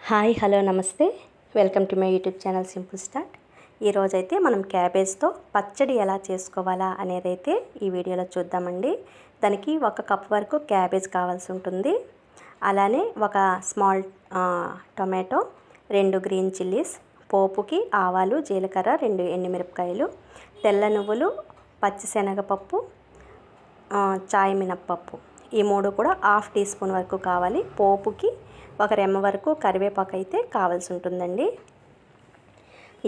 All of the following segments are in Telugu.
హాయ్ హలో నమస్తే welcome to my YouTube channel simple start. ఈరోజైతే మనం క్యాబేజ్తో పచ్చడి ఎలా చేసుకోవాలా అనేదైతే ఈ వీడియోలో చూద్దామండి. దానికి 1 కప్ వరకు క్యాబేజ్ కావాల్సి ఉంటుంది. అలానే ఒక స్మాల్ టొమాటో, 2 గ్రీన్ చిల్లీస్, పోపుకి ఆవాలు, జీలకర్ర, 2 ఎండుమిరపకాయలు, తెల్ల నువ్వులు, పచ్చిశనగపప్పు, చాయ్ మినప్పప్పు, ఈ 3 కూడా 1/2 టీ స్పూన్ వరకు కావాలి. పోపుకి 1 రెమ్మ వరకు కరివేపాకు అయితే కావాల్సి ఉంటుందండి.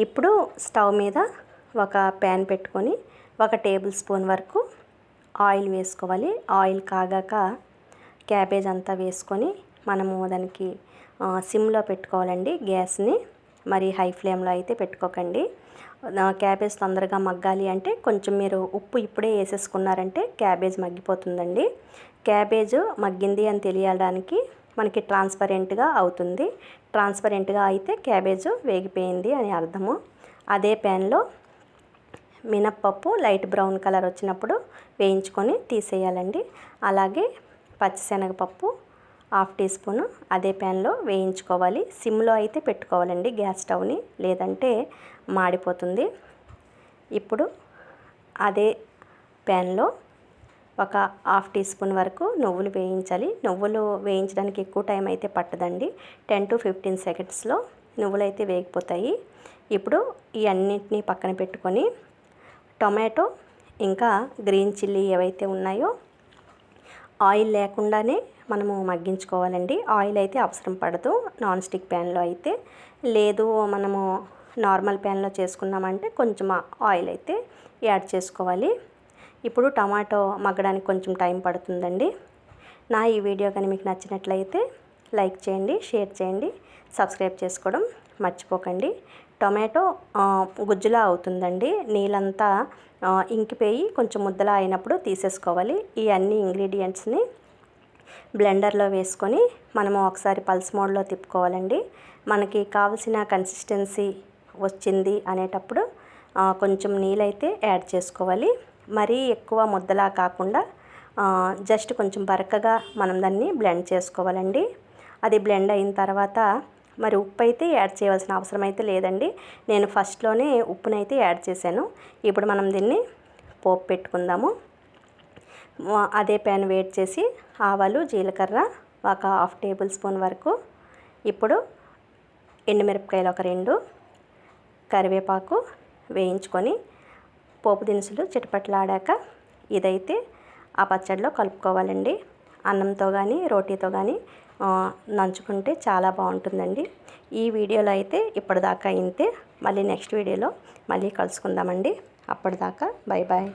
ఇప్పుడు స్టవ్ మీద ఒక ప్యాన్ పెట్టుకొని 1 టేబుల్ స్పూన్ వరకు ఆయిల్ వేసుకోవాలి. ఆయిల్ కాగాక క్యాబేజ్ అంతా వేసుకొని మనము దానికి సిమ్లో పెట్టుకోవాలండి గ్యాస్ని. మరి హై ఫ్లేమ్లో అయితే పెట్టుకోకండి. క్యాబేజ్ తొందరగా మగ్గాలి అంటే కొంచెం మీరు ఉప్పు ఇప్పుడే వేసేసుకున్నారంటే క్యాబేజ్ మగ్గిపోతుందండి. క్యాబేజ్ మగ్గింది అని తెలియడానికి మనకి ట్రాన్స్పరెంట్గా అవుతుంది. ట్రాన్స్పరెంట్గా అయితే క్యాబేజ్ వేగిపోయింది అని అర్థము. అదే ప్యాన్లో మినప్పప్పు లైట్ బ్రౌన్ కలర్ వచ్చినప్పుడు వేయించుకొని తీసేయాలండి. అలాగే పచ్చిశనగపప్పు 1/2 టీ స్పూను అదే ప్యాన్లో వేయించుకోవాలి. సిమ్లో అయితే పెట్టుకోవాలండి గ్యాస్ స్టవ్ని, లేదంటే మాడిపోతుంది. ఇప్పుడు అదే ప్యాన్లో ఒక 1/2 టీ స్పూన్ వరకు నువ్వులు వేయించాలి. నువ్వులు వేయించడానికి ఎక్కువ టైం అయితే పట్టదండి. 10 to 15 సెకండ్స్లో నువ్వులు అయితే వేగిపోతాయి. ఇప్పుడు ఈ అన్నింటినీ పక్కన పెట్టుకొని టొమాటో ఇంకా గ్రీన్ చిల్లీ ఏవైతే ఉన్నాయో ఆయిల్ లేకుండానే మనము మగ్గించుకోవాలండి. ఆయిల్ అయితే అవసరం పడదు నాన్ స్టిక్ ప్యాన్లో అయితే. లేదు మనము నార్మల్ ప్యాన్లో చేసుకున్నామంటే కొంచెం ఆయిల్ అయితే యాడ్ చేసుకోవాలి. ఇప్పుడు టమాటో మగ్గడానికి కొంచెం టైం పడుతుందండి. నా ఈ వీడియో కానీ మీకు నచ్చినట్లయితే లైక్ చేయండి, షేర్ చేయండి, సబ్స్క్రైబ్ చేసుకోవడం మర్చిపోకండి. టొమాటో గుజ్జులా అవుతుందండి. నీళ్ళంతా ఇంకిపోయి కొంచెం ముద్దలా అయినప్పుడు తీసేసుకోవాలి. ఈ అన్ని ఇంగ్రీడియంట్స్ని బ్లెండర్లో వేసుకొని మనము ఒకసారి పల్స్ మోడ్లో తిప్పుకోవాలండి. మనకి కావలసిన కన్సిస్టెన్సీ వచ్చింది అనేటప్పుడు కొంచెం నీళ్ళైతే యాడ్ చేసుకోవాలి. మరీ ఎక్కువ ముద్దలా కాకుండా జస్ట్ కొంచెం బరకగా మనం దాన్ని బ్లెండ్ చేసుకోవాలండి. అది బ్లెండ్ అయిన తర్వాత మరి ఉప్పు అయితే యాడ్ చేయవలసిన అవసరం అయితే లేదండి. నేను ఫస్ట్లోనే ఉప్పునైతే యాడ్ చేశాను. ఇప్పుడు మనం దీన్ని పోపు పెట్టుకుందాము. అదే ప్యాన్ వేడి చేసి ఆవాలు, జీలకర్ర 1/2 టేబుల్ స్పూన్ వరకు, ఇప్పుడు ఎండుమిరపకాయలు 2, కరివేపాకు వేయించుకొని పోపు దినుసులు చిటపట్లాడాక ఇదైతే ఆ పచ్చడిలో కలుపుకోవాలండి. అన్నంతో కానీ రోటీతో కానీ నంచుకుంటే చాలా బాగుంటుందండి. ఈ వీడియోలో అయితే ఇప్పటిదాకా ఇంతే. మళ్ళీ నెక్స్ట్ వీడియోలో మళ్ళీ కలుసుకుందామండి. అప్పటిదాకా బాయ్ బాయ్.